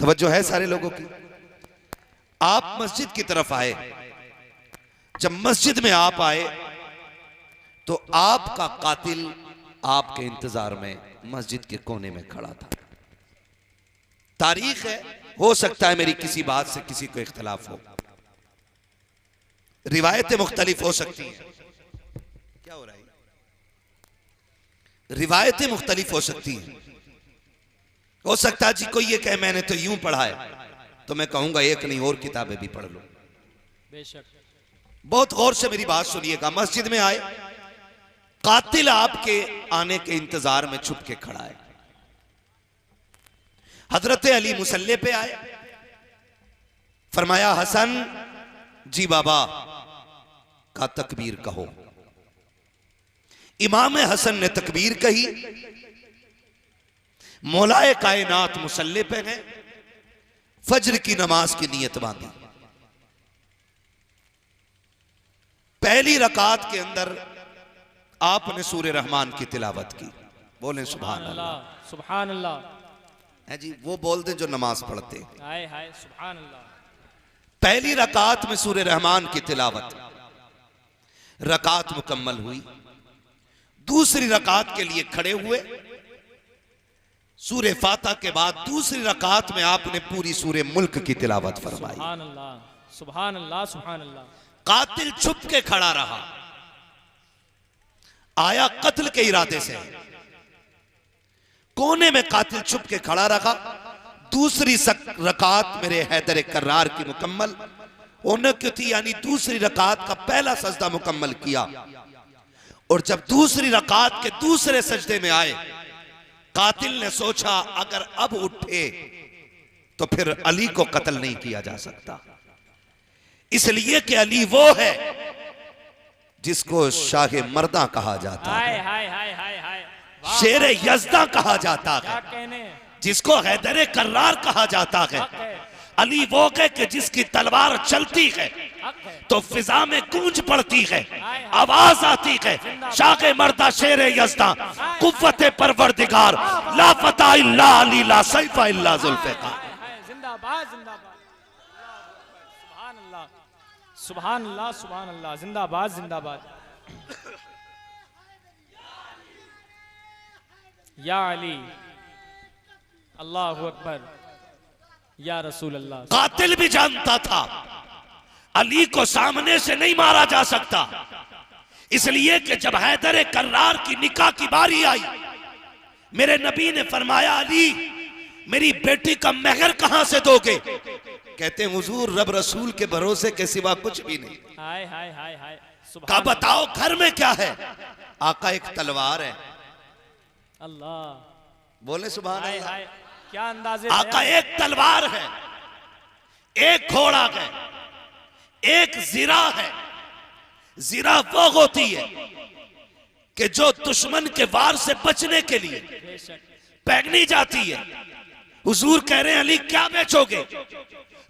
तवज्जो है सारे लोगों की। आप मस्जिद की तरफ आए, जब मस्जिद में आप आए तो आपका कातिल आपके इंतजार में मस्जिद के कोने में खड़ा था। तारीख है, हो सकता है मेरी किसी बात से किसी को इख्तलाफ हो, रिवायतें मुख्तलिफ हो सकती हैं। क्या हो रहा है? रिवायतें मुख्तलिफ हो सकती हैं। हो सकता है जी कोई ये कहे मैंने तो यूं पढ़ा है, तो मैं कहूंगा एक नहीं और किताबें भी पढ़ लो। बेशक। बहुत गौर से मेरी बात सुनिएगा। मस्जिद में आए, कातिल आपके आने के इंतजार में छुप के खड़ा है। हजरत अली मुसल्ले पे आए, फरमाया हसन जी बाबा का तकबीर कहो। इमाम हसन ने तकबीर कही, मौलाए कायनात मुसल्ले पे गए, फज्र की नमाज की नीयत बांधी। पहली रकात के अंदर आपने सूरे रहमान की तिलावत की। बोले सुभान अल्लाह, सुभान अल्लाह। है जी, वो बोलते जो नमाज पढ़ते। हाय हाय सुभान अल्लाह। पहली रकात में सूरे रहमान की तिलावत, रकात मुकम्मल हुई। दूसरी रकात के लिए खड़े हुए, सूरे फातिहा के बाद दूसरी रकात में आपने पूरी सूरे मुल्क की तिलावत फरमाई। सुभान अल्लाह, सुभान अल्लाह, सुभान अल्लाह। कातिल छुप के खड़ा रहा, आया कत्ल के इरादे से, कोने में कातिल छुप के खड़ा रहा। दूसरी रकात मेरे हैदर कर्रार की मुकम्मल होने की थी, यानी दूसरी रकात का पहला सजदा मुकम्मल किया। और जब दूसरी रकात के दूसरे सजदे में आए, कातिल ने सोचा अगर अब उठे तो फिर अली को कत्ल नहीं किया जा सकता, इसलिए कि अली वो है जिसको शाह मर्दा कहा जाता है, हाय हाय हाय हाय हाय। शेर यज़दा कहा जाता क्या है, कहने। जिसको हैदर कर्रार कहा जाता है। हक है, अली वो है कि जिसकी तलवार चलती है हक है। तो फिजा में गूंज पड़ती है, आवाज आती है, शाह मर्दा शेर यज़दा, कुव्वत परवरदिगार, ला फता इल्ला अली, ला सैफा इल्ला जुल्फ़िकार। जिंदाबाद जिंदाबाद। सुभान अल्लाह, सुभान अल्लाह, सुभान अल्लाह। जिंदाबाद जिंदाबाद। या अली, अल्लाहु अकबर, या रसूल अल्लाह। कातिल भी जानता था अली को सामने से नहीं मारा जा सकता, इसलिए कि जब हैदर कर्रार की निकाह की बारी आई, मेरे नबी ने फरमाया अली मेरी बेटी का महर कहां से दोगे? कहते हैं हुजूर रब रसूल के भरोसे के सिवा कुछ भी नहीं। हाय हाय हाय हाय। कहा बताओ घर में क्या है? आका एक तलवार है। अल्लाह, बोले सुभान हाय अल्लाह। हाय। क्या अंदाजे। आका एक तलवार है, एक घोड़ा है, एक जिरा है। जिरा वो होती है कि जो दुश्मन के वार से बचने के लिए पहनी जाती है। हुजूर कह रहे हैं अली क्या बेचोगे?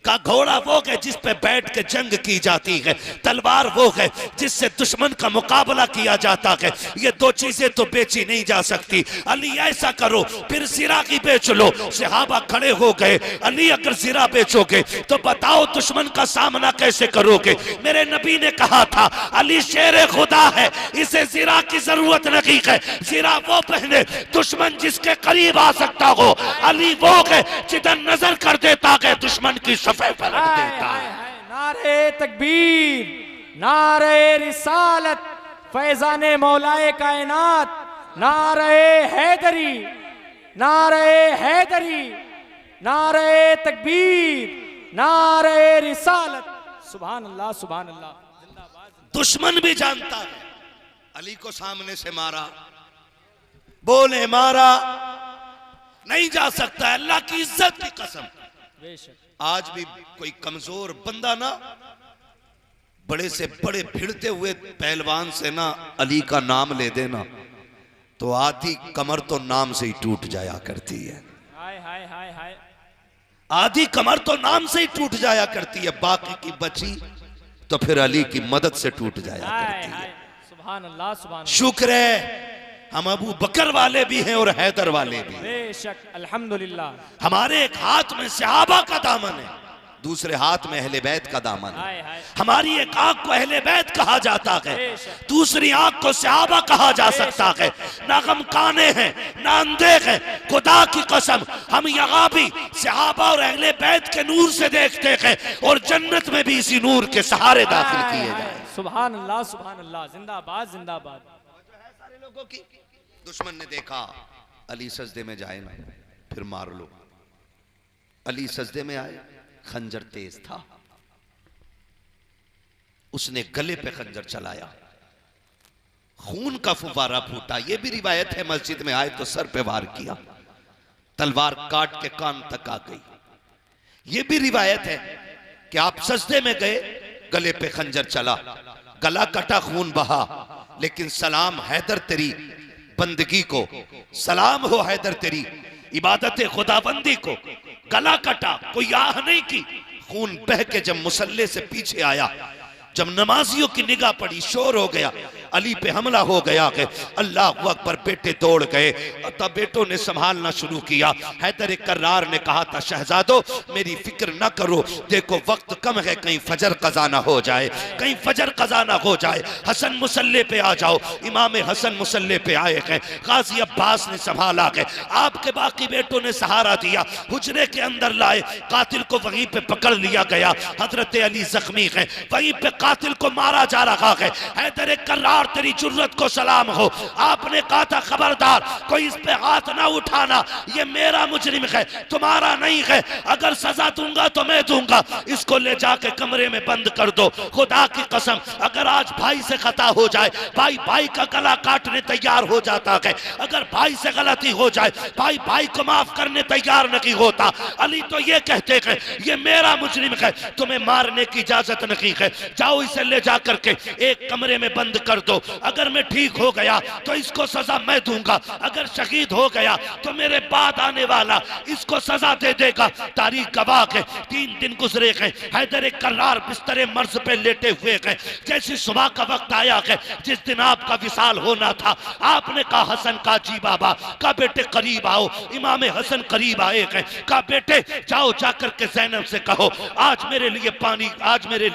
का घोड़ा वो है जिस पे बैठ के जंग की जाती है, तलवार वो है जिससे दुश्मन का मुकाबला किया जाता है। ये दो चीजें तो बेची नहीं जा सकती। अली ऐसा करो फिर जिरा की बेच लो। सहाबा खड़े हो गए, अली अगर जिरा बेचोगे तो बताओ दुश्मन का सामना कैसे करोगे? मेरे नबी ने कहा था अली शेर खुदा है, इसे जिरा की जरूरत नहीं है। जिरा वो पहने दुश्मन जिसके करीब आ सकता हो। अली वो है जिधर नजर कर देता है दुश्मन की पलट देता है। नारे तकबीर, नारे रिसालत, फैजाने मौलाए कायनात, नारे हैदरी, नारे हैदरी, नारे तकबीर, नारे रिसालत। सुभान अल्लाह, सुभान अल्लाह। दुश्मन भी जानता है अली को सामने से मारा, बोले मारा नहीं जा सकता, अल्लाह की इज्जत की कसम। आज भी कोई कमजोर बंदा ना बड़े से बड़े भिड़ते हुए पहलवान से ना अली का नाम ले देना तो आधी कमर तो नाम से ही टूट जाया करती है। हाय हाय हाय हाय। आधी कमर तो नाम से ही टूट जाया करती है, बाकी की बची तो फिर अली की मदद से टूट जाया करती है। सुभान अल्लाह, सुभान अल्लाह। शुक्र है हम अबू बकर वाले भी हैं और हैदर वाले भी। बेशक अल्हम्दुलिल्लाह। हमारे एक हाथ में सहाबा का दामन है, दूसरे हाथ में अहले बैत का दामन है। हाय हाय। हमारी एक आंख को अहले बैत कहा जाता है, दूसरी आंख को सहाबा कहा जा सकता है। ना हम काने हैं ना अंधे हैं, खुदा की कसम हम यहाँ भी सहाबा और अहले बैत के नूर से देखते हैं और जन्नत में भी इसी नूर के सहारे दाखिल किए जाए। सुभान अल्लाह सुभान अल्लाह, जिंदाबाद जिंदाबाद। सारे लोगों की दुश्मन ने देखा अली सजदे में जाए ना फिर मार लो। अली सजदे में आए, खंजर तेज था, उसने गले पे खंजर चलाया, खून का फुवारा फूटा। यह भी रिवायत है मस्जिद में आए तो सर पे वार किया, तलवार काट के कान तक आ गई। यह भी रिवायत है कि आप सजदे में गए, गले पे खंजर चला, गला कटा, खून बहा, लेकिन सलाम हैदर तेरी बंदगी को, सलाम हो हैदर तेरी इबादत खुदाबंदी को। गला कटा, कोई आह नहीं की, खून बह के जब मुसल्ले से पीछे आया, जब नमाजियों की निगाह पड़ी, शोर हो गया, अली पे हमला हो गया कि अल्लाह अकबर। बेटे दौड़ गए, तब बेटों ने संभालना शुरू किया। हैदर कर्रार ने कहा था, शहजादो मेरी फिक्र न करो, देखो वक्त कम है, कहीं फजर कज़ा ना हो जाए, कहीं फजर कज़ा ना हो जाए। हसन मुसल्ले पे आ जाओ। इमाम हसन मुसल्ले पे आए हैं, गाजी अब्बास ने संभाला है, आपके बाकी बेटों ने सहारा दिया, हुजरे के अंदर लाए, कातिल को वहीं पे पकड़ लिया गया। हजरत अली जख्मी है, वहीं पे कातिल को मारा जा रहा है। हैदर कर्रार तेरी जुर्रत को सलाम हो, आपने कहा था खबरदार कोई इस पे हाथ ना उठाना, ये मेरा मुजरिम है, तुम्हारा नहीं है, अगर सजा दूंगा तो मैं दूंगा, इसको ले जाके कमरे में बंद कर दो। खुदा की कसम अगर आज भाई से खता हो जाए, भाई भाई का गला काटने तैयार हो जाता है, अगर भाई से गलती हो जाए भाई भाई को माफ करने तैयार नहीं होता। अली तो ये कहते हैं ये मेरा मुजरिम है, तुम्हें मारने की इजाजत नहीं है, जाओ इसे ले जाकर के एक कमरे में बंद कर दो, अगर मैं ठीक हो गया तो इसको सजा मैं दूंगा, अगर शहीद हो गया तो मेरे बाद आने वाला इसको सजा दे देगा। तारीख गवाह है, 3 दिन गुजरे हैं, हैदर कर्रार बिस्तरे मर्ज पे लेटे हुए हैं। जैसी सुबह का वक्त आया है जिस दिन आपका विसाल होना था, आपने कहा हसन का जी बाबा का बेटे करीब आओ। इमाम हसन करीब आए हैं, कहा बेटे जाओ जाकर के ज़ैनब से कहो आज मेरे लिए पानी, आज मेरे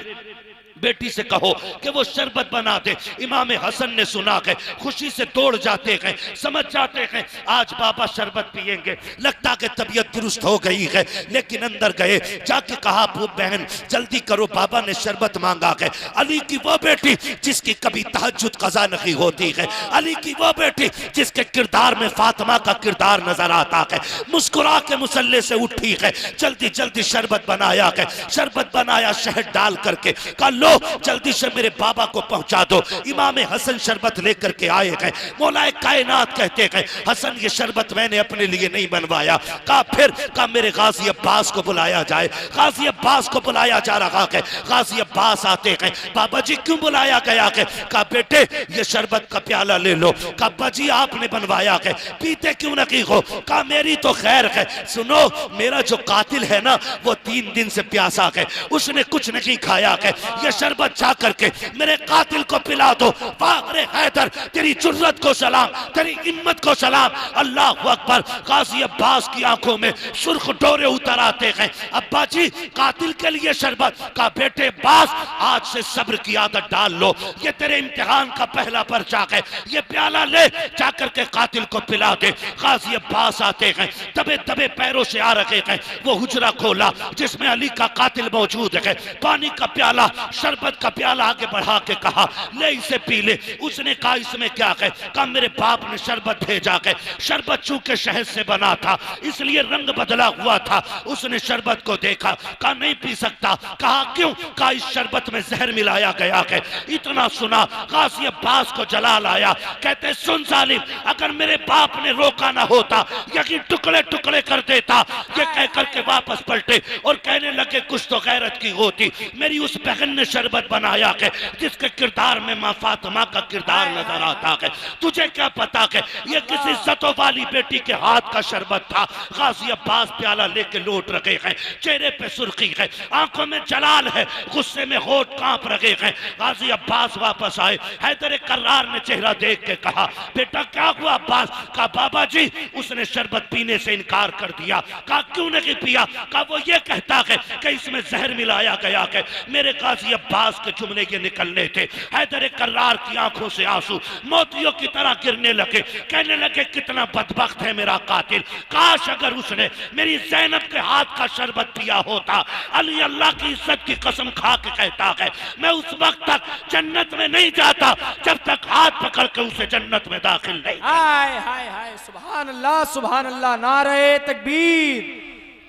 बेटी से कहो कि वो शरबत बना दे। इमाम हसन ने सुना है, खुशी से दौड़ जाते हैं, समझ जाते हैं आज बाबा शरबत पिएंगे, लगता कि तबीयत दुरुस्त हो गई है, लेकिन अंदर गए, जाके कहा बहन जल्दी करो बाबा ने शरबत मांगा है। अली की वो बेटी जिसकी कभी तहज्जुद कज़ा नहीं होती है, अली की वो बेटी जिसके किरदार में फातिमा का किरदार नजर आता है, मुस्कुरा के मुसल्ले से उठी है, जल्दी जल्दी शरबत बनाया है, शरबत बनाया शहद डाल करके, कहा लो जल्दी से मेरे बाबा को पहुंचा दो। इमाम हसन शरबत लेकर के आए हैं, मौलाए कायनात कहते हैं हसन ये शरबत मैंने अपने लिए नहीं बनवाया। कहा फिर, कहा मेरे गाजी अब्बास को बुलाया जाए। गाजी अब्बास को बुलाया जा रहा है, गाजी अब्बास आते हैं, बाबा जी क्यों बुलाया गया है? कहा बेटे ये शरबत का प्याला ले लो। कहा अब्बा जी आपने बनवाया है, पीते क्यों नहीं हो? कहा मेरी तो खैर है, सुनो मेरा जो कातिल है ना वो 3 दिन से प्यासा है, उसने कुछ नहीं खाया है, ये शरबत जा करके मेरे कातिल को पिला दो। वाह हैदर तेरी जुर्रत को सलाम, तेरी हिम्मत को सलाम। अल्लाह अकबर। गाजी अब्बास की आंखों में सुर्ख डोरे उतर आते हैं। अब्बा जी कातिल के लिए शरबत। का बेटे अब्बास आज से सब्र की आदत डाल लो, ये तेरे इम्तिहान का पहला पर्चा है, ये प्याला ले जाकर के कातिल को पिला दे। गाजी अब्बास आते हैं, दबे दबे पैरों से आ रहे हैं, वो हुजरा खोला जिसमें अली का कातिल मौजूद है, पानी का प्याला शरबत का प्याला आगे बढ़ा के कहा ले इसे पी ले। उसने कहा इसमें क्या है? कहा मेरे बाप ने शरबत भेजा है, शरबत चूंकि शहद से बना था इसलिए रंग बदला हुआ था। उसने शरबत को देखा, कहा नहीं पी सकता। कहा क्यों? कहा इस शरबत में जहर मिलाया गया है। इतना सुना गाजी अब्बास को जलाल आया, कहते सुन जालिम अगर मेरे बाप ने रोका ना होता यकीन टुकड़े टुकड़े कर देता। ये कह करके वापस पलटे और कहने लगे कुछ तो गैरत की होती, मेरी उस बहन ने शरबत बनाया है जिसके किरदार में माँ फातिमा का किरदार नजर आता है। तुझे क्या पता है ये किस इज्जतों वाली बेटी के हाथ का शरबत था। गाजी अब्बास प्याला लेके लौट रहे हैं, चेहरे पे सुर्खी है, आंखों में जलाल है, गुस्से में होठ कांप रहे हैं। गाजी अब्बास वापस आए, हैदर कर्रार ने चेहरा देख के कहा बेटा क्या हुआ अब्बास? कहा बाबा जी उसने शरबत पीने से इनकार कर दिया। कहा क्यों नहीं पिया? कहा वो ये कहता है कि इसमें जहर मिलाया गया है। मेरे गाजी अब्बास के जुमले ये निकलने थे, हैदर कर्रार की आंखों से आंसू मोतियों की तरह गिरने लगे। कहने लगे कितना बदबख्त है मेरा कातिल, काश अगर उसने मेरी ज़ैनब के हाथ का शरबत पिया होता। अली अल्लाह की इज्जत की कसम खा के कहता है मैं उस वक्त तक जन्नत में नहीं जाता जब तक हाथ पकड़ के उसे जन्नत में दाखिल नहीं। हाय हाय हाय, सुभान अल्लाह सुभान अल्लाह। नारे तकबीर,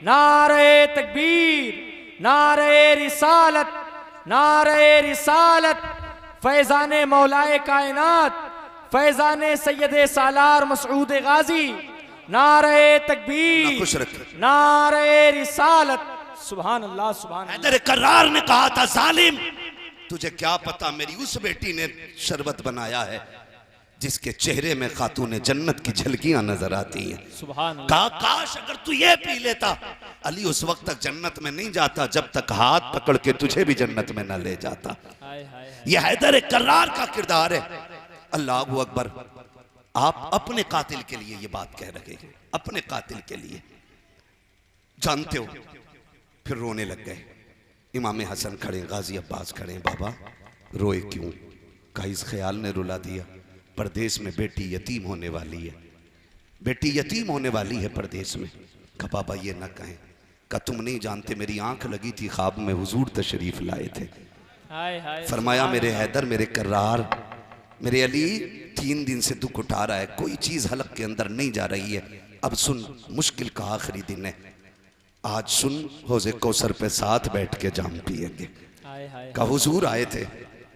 नारे तकबीर, नारे रिसालत, नारे रिसालत। फैजाने मौलाए कायनात, फैजाने सैयदे सालार मसऊद गाजी। नारे तकबीर, खुश रखे, नारे रिसालत। सुभान अल्लाह सुभान अल्लाह। हैदर कर्रार ने कहा था जालिम तुझे क्या पता मेरी उस बेटी ने शरबत बनाया है जिसके चेहरे में खातून जन्नत की झलकियां नजर आती हैं। सुभान अल्लाह। कहा काश अगर तू ये पी लेता। अली उस वक्त तक जन्नत में नहीं जाता जब तक हाथ पकड़ के तुझे भी जन्नत में न ले जाता। हाय हाय। यह हैदर कर्रार का किरदार है। अल्लाह अकबर। आप अपने कातिल के लिए ये बात कह रहे हैं, अपने कातिल के लिए। जानते हो फिर रोने लग गए। इमाम हसन खड़े, गाजी अब्बास खड़े। बाबा रोए क्यों? कहा इस ख्याल ने रुला दिया परदेश में बेटी यतीम होने वाली है, बेटी यतीम होने वाली है परदेश में। कहा बाबा ये ना कहें। कहा तुम नहीं जानते मेरी आंख लगी थी, ख्वाब में हुजूर तशरीफ लाए थे। हाय हाय। फरमाया मेरे हैदर, मेरे कर्रार, मेरे अली 3 दिन से दुख उठा रहा है, कोई चीज हलक के अंदर नहीं जा रही है। अब सुन मुश्किल का आखिरी दिन है, आज सुन हौज़े कौसर पे साथ बैठ के जाम पिएंगे। का हुजूर आए थे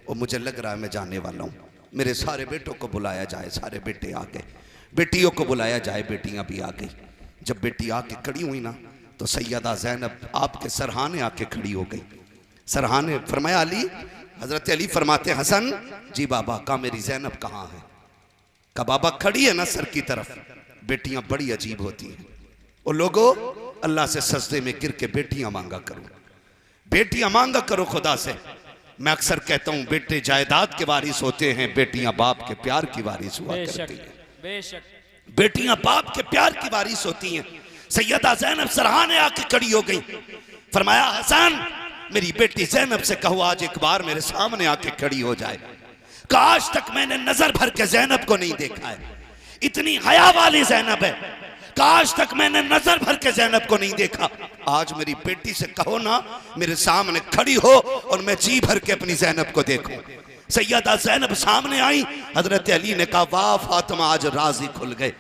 और मुझे लग रहा है मैं जाने वाला हूँ। मेरे सारे बेटों को बुलाया जाए, सारे बेटे आ गए, बेटियों को बुलाया जाए, बेटियां भी आ गई। जब बेटी आके खड़ी हुई ना तो सैयदा ज़ैनब आपके सरहाने आके खड़ी हो गई। सरहाने फरमाया अली, हजरत अली फरमाते हसन जी बाबा। का मेरी ज़ैनब कहाँ है? का बाबा खड़ी है ना सर की तरफ। बेटियां बड़ी अजीब होती हैं। और लोगों अल्लाह से सजदे में गिर के बेटियां मांगा करो, बेटियां मांगा करो खुदा से। मैं अक्सर कहता हूं बेटे जायदाद के वारिस होते हैं, बेटियां बाप के प्यार की वारिस हुआ करती हैं। बेशक बेटियां बाप के प्यार की वारिस होती हैं। सैयदा ज़ैनब सरहाने आके खड़ी हो गई। फरमाया हसन मेरी बेटी ज़ैनब से कहो आज एक बार मेरे सामने आके खड़ी हो जाए। आज तक मैंने नजर भर के ज़ैनब को नहीं देखा है, इतनी हया वाली ज़ैनब है। आज तक मैंने नजर भर के ज़ैनब को नहीं देखा। आज मेरी बेटी से कहो ना मेरे सामने खड़ी हो और मैं जी भर के अपनी ज़ैनब को देखूं। सैयदा ज़ैनब सामने आई। हजरत अली ने कहा वाह फातिमा आज राज़ी खुल गए,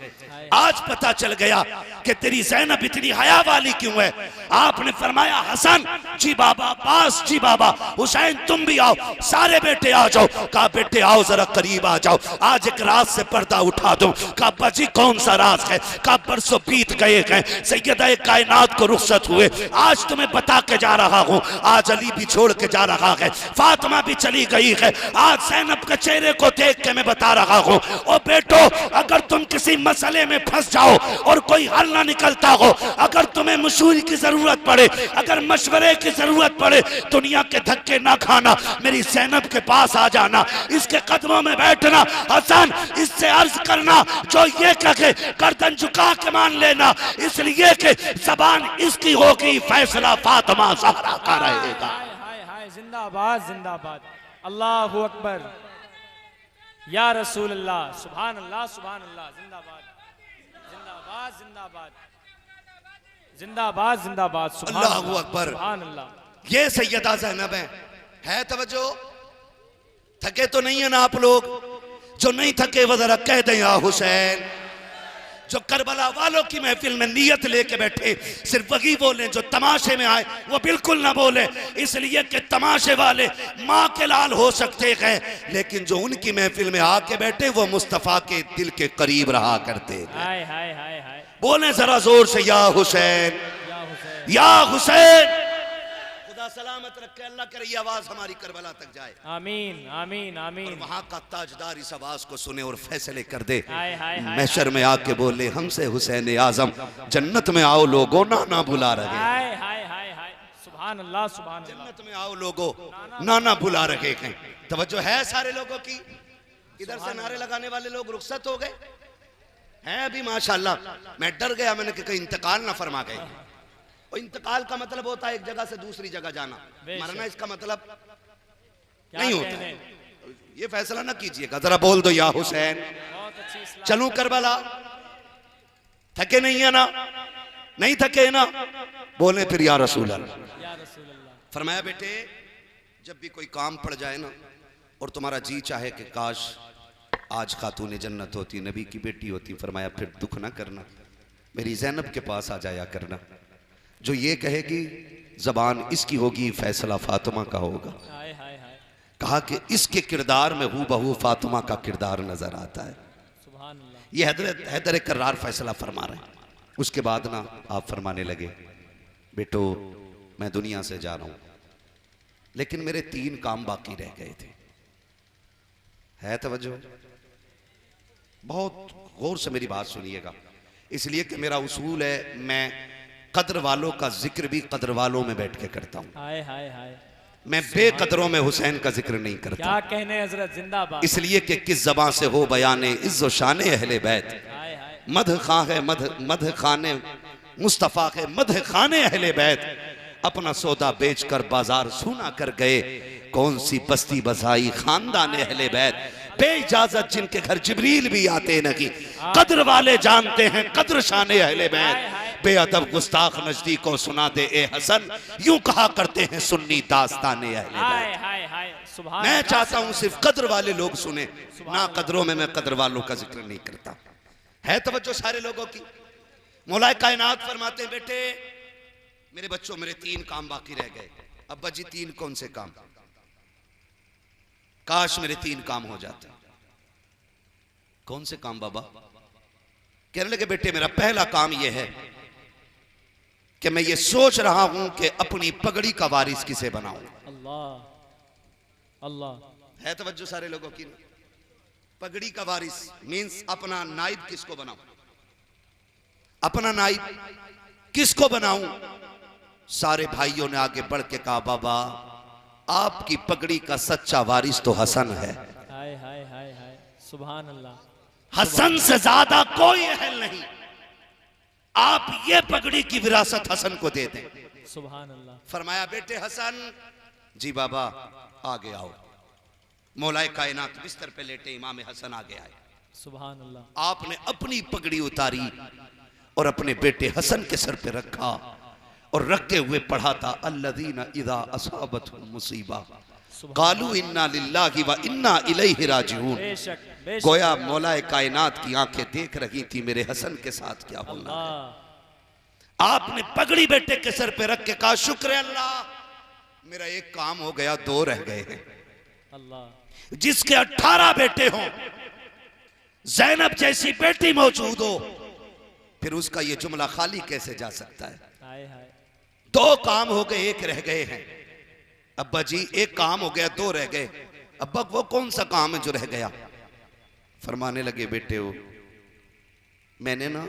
आज पता चल गया कि तेरी ज़ैनब इतनी हया वाली क्यों है। आपने फरमाया हसन जी बाबा, अब्बास जी बाबा, हुसैन तुम भी आओ, सारे बेटे आ जाओ। कहा बेटे आओ जरा करीब आ जाओ, आज एक राज से पर्दा उठा दूं। कहा बाजी कौन सा राज है? कहा बरसों बीत गए हैं, सैयदा कायनात को रुखसत हुए, आज तुम्हें बता के जा रहा हूं। आज अली भी छोड़ के जा रहा है, फातिमा भी चली गई है, आज ज़ैनब के चेहरे को देख के मैं बता रहा हूं। और बेटो अगर तुम किसी मसले में फंस जाओ और कोई हल ना निकलता हो, अगर तुम्हें मशवरे की जरूरत पड़े, अगर मशवरे की जरूरत पड़े, दुनिया के धक्के ना खाना, मेरी ज़ैनब के पास आ जाना, इसके कदमों में बैठना। हसन इससे अर्ज करना जो ये कहे गर्दन झुका के मान लेना, इसलिए कि जबान इसकी होगी, फैसला फातिमा ज़हरा का रहेगा। हाय हाय, जिंदाबाद जिंदाबाद, अल्लाहु अकबर, या रसूल अल्लाह, सुभान अल्लाह सुभान अल्लाह, जिंदाबाद जिंदाबाद जिंदाबाद जिंदाबाद जिंदाबाद, अल्लाहु अकबर, सुभान अल्लाह। ये सैयदा ज़ैनब है तवज्जो। थके तो नहीं है ना आप लोग? जो नहीं थके वो जरा कह दें या हुसैन। जो करबला वालों की महफिल में नियत लेके बैठे सिर्फ वही बोले, जो तमाशे में आए वो बिल्कुल ना बोले, इसलिए कि तमाशे वाले माँ के लाल हो सकते हैं, लेकिन जो उनकी महफिल में आके बैठे वो मुस्तफ़ा के दिल के करीब रहा करते हैं। हाय हाय हाय हाय, बोले जरा जोर से या हुसैन, या हुसैन, या हुसैन। खुदा अल्लाह सलामत रखे, अल्लाह करे ये आवाज हमारी करबला तक जाए। आमीन आमीन और आमीन। वहां का ताजदार इस आवाज को सुने और फैसले कर दे। हाय हाय हाय महशर में आके बोले हमसे हुसैन आजम जन्नत में आओ लोगो ना ना बुला रहे। हाय हाय हाय हाय सुभान अल्लाह सुभान अल्लाह। जन्नत में आओ लोगो ना ना बुला रहे हैं। तवज्जो है सारे लोगों की? इधर से नारे लगाने वाले लोग रुखसत हो गए हैं अभी माशाल्लाह। मैं डर गया, मैंने कहा कहीं इंतकाल ना फरमा गए। और इंतकाल का मतलब होता है एक जगह से दूसरी जगह जाना, मरना इसका मतलब नहीं होता है। ये फैसला ना कीजिएगा, जरा बोल दो या हुसैन। बहुत अच्छी इस्लाम। चलूं करबला? थके नहीं है ना? नहीं थके ना? बोले फिर या रसूल अल्लाह। या रसूल अल्लाह। फरमाया बेटे जब भी कोई काम पड़ जाए ना और तुम्हारा जी चाहे कि काश आज खातून जन्नत होती, नबी की बेटी होती, फरमाया फिर दुख ना करना, मेरी ज़ैनब के पास आ जाया करना। जो ये कहेगी जबान इसकी होगी, फैसला फातिमा का होगा। हाय हाय हाय कहा कि इसके किरदार में हूँ बहू फातिमा का किरदार नजर आता है। सुभान अल्लाह। ये हैदर कर्रार फैसला फरमा रहे हैं। उसके बाद ना आप फरमाने लगे बेटो मैं दुनिया से जा रहा हूं, लेकिन मेरे 3 काम बाकी रह गए थे। है तवज्जो? बहुत गौर से मेरी बात सुनिएगा, इसलिए कि मेरा उसूल है मैं कद्र वालों का जिक्र भी कद्र वालों में बैठ के करता हूं। हाय हाय हाय। मैं बेकदरों में हुसैन का जिक्र नहीं करता, क्या कहने हजरत, जिंदाबाद। इसलिए कि किस ज़बान से हो बयाने इज्जो शाने अहले बैत। हाय हाय। मध खां है मध खाने मुस्तफ़ा है मध खाने अहले बैत। अपना सौदा बेचकर बाजार सूना कर गए, कौन सी बस्ती बसाई खानदान अहले बैत। बेइजाजत जिनके घर जिब्रील भी आते नहीं, कद्र वाले जानते हैं कद्र शाने अहले बैत। बेअदब गुस्ताख नजदीकों सुना दे ए हसन, यूं कहा करते हैं सुन्नी दास्ताने अहले हाय बैत। हाय हाय सुभान। मैं चाहता हूं सिर्फ कद्र वाले लोग सुने, ना कद्रों में मैं कद्र वालों का जिक्र नहीं करता। है तवज्जो सारे लोगों की? मौलाए कायनात फरमाते हैं बेटे मेरे बच्चों मेरे 3 काम बाकी रह गए। अब्बा जी 3 कौन से काम? काश मेरे 3 काम हो जाते। कौन से काम बाबा? कहने लगे बेटे मेरा पहला काम यह है कि मैं ये सोच रहा हूं कि अपनी पगड़ी का वारिस किसे बनाऊं। अल्लाह अल्लाह। है तवज्जो सारे लोगों की? पगड़ी का वारिस मींस अपना नाइब किसको बनाऊं, अपना नाइब किसको बनाऊं। सारे भाइयों ने आगे बढ़ के कहा बाबा आपकी पगड़ी का सच्चा वारिस तो हसन है। हाय हाय हाय हाय सुभान अल्लाह। हसन से ज्यादा कोई अहल नहीं, आप ये पगड़ी की विरासत हसन को दे दें। सुभान अल्लाह। फरमाया बेटे हसन जी बाबा आगे आओ। मौलाए कायनात बिस्तर पे लेटे इमाम हसन आगे आए। सुभान अल्लाह। आपने अपनी पगड़ी उतारी और अपने बेटे हसन के सर पे रखा और रखते हुए पढ़ा था अल्लज़ीना इज़ा असाबतहुम मुसीबा क़ालू इन्ना लिल्लाहि व इन्ना इलैहि राजिऊन। बेशक बेशक। गोया मौलाए कायनात की आंखें देख रही थी मेरे हसन के साथ क्या होना है। आपने पगड़ी बेटे के सर पे रख के कहा शुक्र है अल्लाह मेरा 1 काम हो गया, 2 रह गए हैं। अल्लाह। जिसके 18 बेटे हों, ज़ैनब जैसी बेटी मौजूद हो, फिर उसका ये जुमला खाली कैसे जा सकता है। हाय हाय। 2 काम हो गए, 1 रह गए हैं। अब्बा जी 1 काम हो गया, 2 रह गए। अब्बा वो कौन सा काम है जो रह गया? फरमाने लगे बेटे हो मैंने ना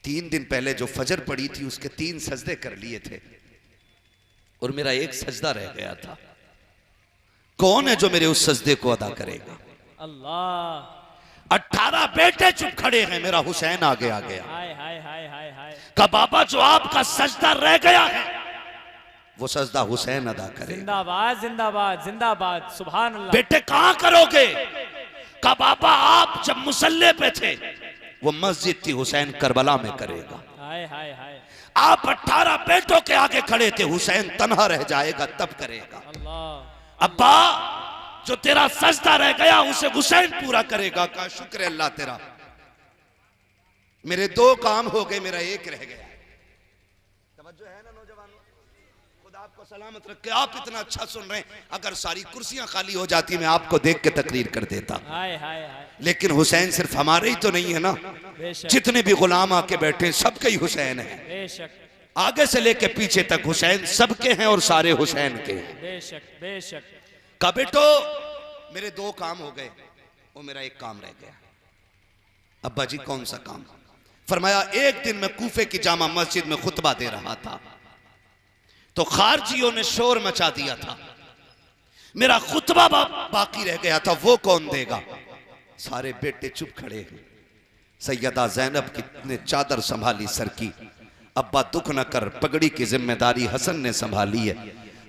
3 दिन पहले जो फजर पड़ी थी उसके 3 सजदे कर लिए थे और मेरा 1 सजदा रह गया था। कौन है जो मेरे उस सजदे को अदा करेगा? अल्लाह। 18 बेटे चुप खड़े हैं, मेरा हुसैन आगे आ गया। हाय हाय हाय हाय हाय। का बाबा जो आपका सजदा रह गया है वो सजदा हुसैन अदा करे। जिंदाबाद जिंदाबाद जिंदाबाद सुभान अल्लाह। बेटे कहां करोगे? का बाबा आप जब मुसल्ले पे थे वो मस्जिद थी, हुसैन करबला में करेगा। हाय हाय हाय। आप 18 बेटों के आगे खड़े थे, हुसैन तन्हा रह जाएगा तब करेगा। अल्लाह। अब्बा जो तेरा सजदा रह गया उसे हुसैन पूरा करेगा। का शुक्र है अल्लाह तेरा, मेरे 2 काम हो गए, मेरा 1 रह गया। तवज्जो है ना नौजवानों? खुदा आपको सलामत रखे। आप इतना अच्छा सुन रहे हैं, अगर सारी कुर्सियां खाली हो जाती मैं आपको देख के तकरीर कर देता। हाय हाय हाय। लेकिन हुसैन सिर्फ हमारे ही तो नहीं है ना, बेशक जितने भी गुलाम आके बैठे हैं सबके ही हुसैन है। बेशक आगे से लेके पीछे तक हुसैन सबके हैं और सारे हुसैन के हैं। बेशक बेशक। कहा बेटो मेरे दो काम हो गए और मेरा एक काम रह गया। अब्बा जी कौन सा काम? फरमाया एक दिन मैं कूफे की जामा मस्जिद में खुतबा दे रहा था तो खारजियों ने शोर मचा दिया था, मेरा खुतबा बाकी रह गया था, वो कौन देगा? सारे बेटे चुप खड़े हैं। सैयदा जैनब की ने चादर संभाली सर की, अब्बा दुख न कर, पगड़ी की जिम्मेदारी हसन ने संभाली है।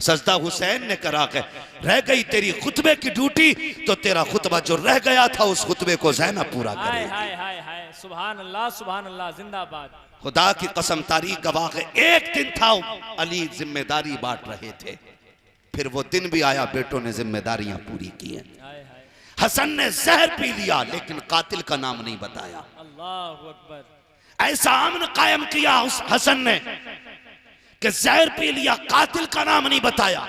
सजदा हुसैन ने करा के रह गई तेरी खुतबे की ड्यूटी, तो तेरा खुतबा जो रह गया था उस खुतबे को जैनब पूरा हाय करे। हाय हाय हाय, सुभान अल्लाह जिंदाबाद। खुदा की कसम तारीख गवाह है, एक दिन था अली जिम्मेदारी बांट रहे थे, फिर वो दिन भी आया बेटों ने जिम्मेदारियां पूरी की हैं। हसन ने जहर पी लिया लेकिन कातिल का नाम नहीं बताया। अल्लाहु अकबर। ऐसा अमन कायम किया उस हसन ने कि जहर पी लिया, कातिल का नाम नहीं बताया।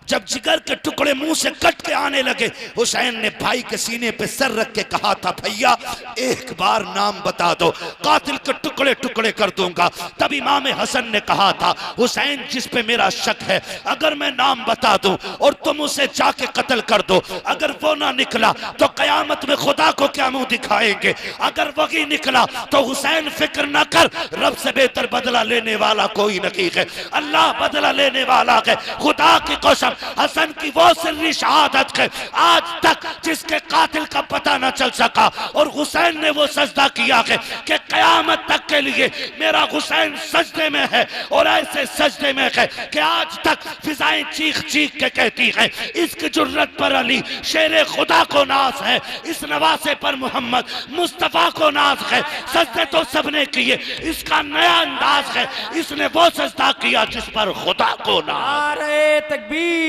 जब जिगर के टुकड़े मुंह से कट के आने लगे, हुसैन ने भाई के सीने पे सर रख के कहा था भैया एक बार नाम बता दो, कातिल के टुकड़े टुकड़े कर दूंगा। तब इमाम हसन ने कहा था हुसैन जिस पे मेरा शक है, अगर मैं नाम बता दूं और तुम उसे जाके कत्ल कर दो, अगर वो ना निकला तो कयामत में खुदा को क्या मुंह दिखाएंगे, अगर वही निकला तो हुसैन फिक्र न कर, रब से बेहतर बदला लेने वाला कोई नहीं है, अल्लाह बदला लेने वाला है। खुदा की कसम हसन की वो सिर्री शहादत है आज तक जिसके कातिल का पता न चल सका, और हुसैन ने वो सजदा किया है कि कयामत तक के लिए मेरा हुसैन सजदे में है, और ऐसे सजदे में है कि आज तक फिजाएं चीख चीख के कहती हैं इसकी जुर्रत पर अली शेरे खुदा को नाज है, इस नवासे पर मोहम्मद मुस्तफा को नाज है। सजदे तो सबने किए, इसका नया अंदाज है, इसने वो सजदा किया जिस पर खुदा को नाज। नारे तकबीर,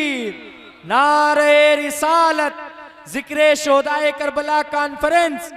नारे रिसालत, जिक्रे शोदाए करबला कॉन्फ्रेंस।